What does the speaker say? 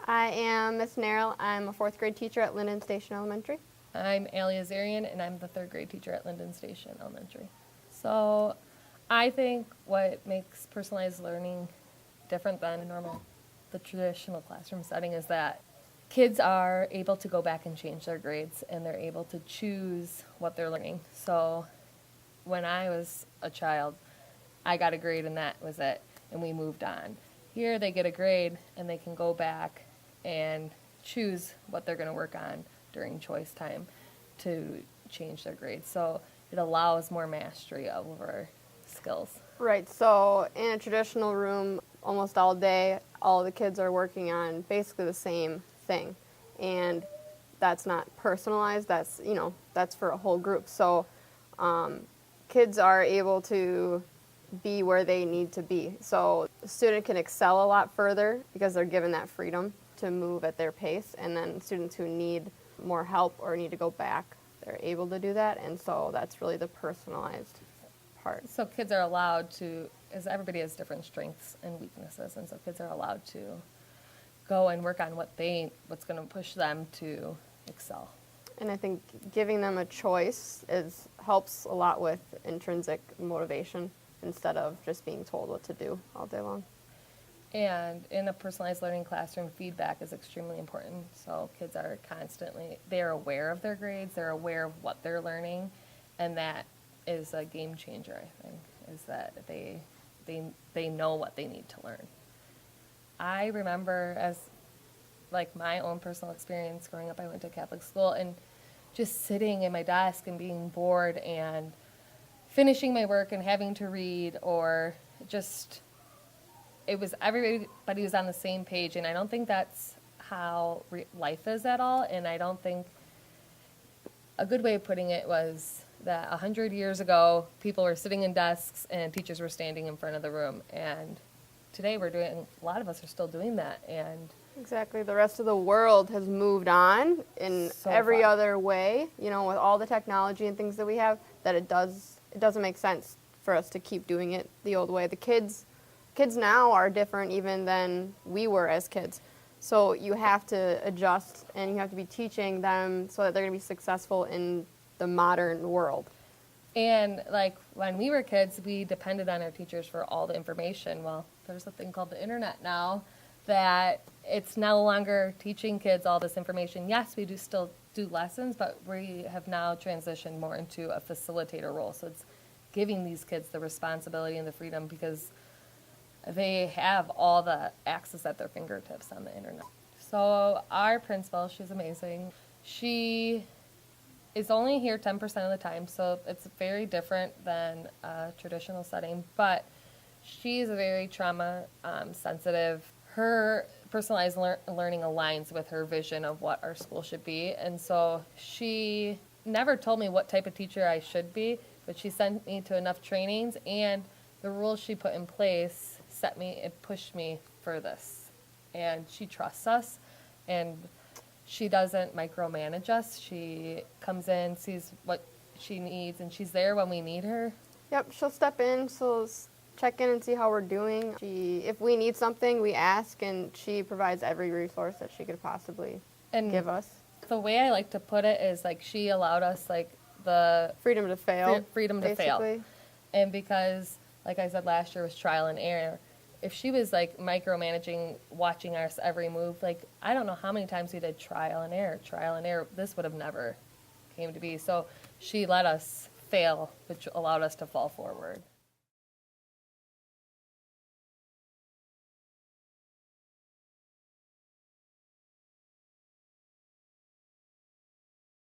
I am Miss Nerrill. I'm a fourth grade teacher at Lyndon Station Elementary. I'm Allie Azarian, and I'm the third grade teacher at Lyndon Station Elementary. So I think what makes personalized learning different than the traditional classroom setting is that kids are able to go back and change their grades, and they're able to choose what they're learning. So when I was a child, I got a grade and that was it, and we moved on. Here they get a grade and they can go back and choose what they're going to work on during choice time to change their grades. So it allows more mastery over skills. Right, so in a traditional room, almost all day, all the kids are working on basically the same thing. And that's not personalized, that's for a whole group. So kids are able to be where they need to be. So a student can excel a lot further because they're given that freedom to move at their pace. And then students who need more help or need to go back, they're able to do that. And so that's really the personalized part. So kids are allowed to, as everybody has different strengths and weaknesses, and so kids are allowed to go and work on what's going to push them to excel. And I think giving them a choice helps a lot with intrinsic motivation instead of just being told what to do all day long. And in a personalized learning classroom, feedback is extremely important. So kids are they're aware of their grades, they're aware of what they're learning, and that is a game changer, I think, is that they know what they need to learn. I remember as my own personal experience growing up, I went to Catholic school, and just sitting in my desk and being bored and finishing my work and having to read, or just, it was everybody was on the same page, and I don't think that's how life is at all. And I don't think a good way of putting it was that 100 years ago, people were sitting in desks and teachers were standing in front of the room. And today a lot of us are still doing that. And exactly, the rest of the world has moved on in every other way, with all the technology and things that we have, that it doesn't make sense for us to keep doing it the old way. The kids now are different even than we were as kids. So you have to adjust, and you have to be teaching them so that they're going to be successful in the modern world. And when we were kids, we depended on our teachers for all the information. Well, there's a thing called the internet now that it's no longer teaching kids all this information. Yes, we do still do lessons, but we have now transitioned more into a facilitator role. So it's giving these kids the responsibility and the freedom because they have all the access at their fingertips on the internet. So our principal, she's amazing. She is only here 10% of the time, so it's very different than a traditional setting, but she's very trauma sensitive. Her personalized learning aligns with her vision of what our school should be, and so she never told me what type of teacher I should be, but she sent me to enough trainings, and the rules she put in place pushed me for this. And she trusts us, and she doesn't micromanage us. She comes in, sees what she needs, and she's there when we need her. Yep, she'll step in, she'll check in and see how we're doing. If we need something, we ask, and she provides every resource that she could possibly give us. The way I like to put it is she allowed us the freedom to fail. Freedom to fail. And because, like I said, last year was trial and error. If she was micromanaging, watching us every move, I don't know how many times we did trial and error. This would have never came to be. So she let us fail, which allowed us to fall forward.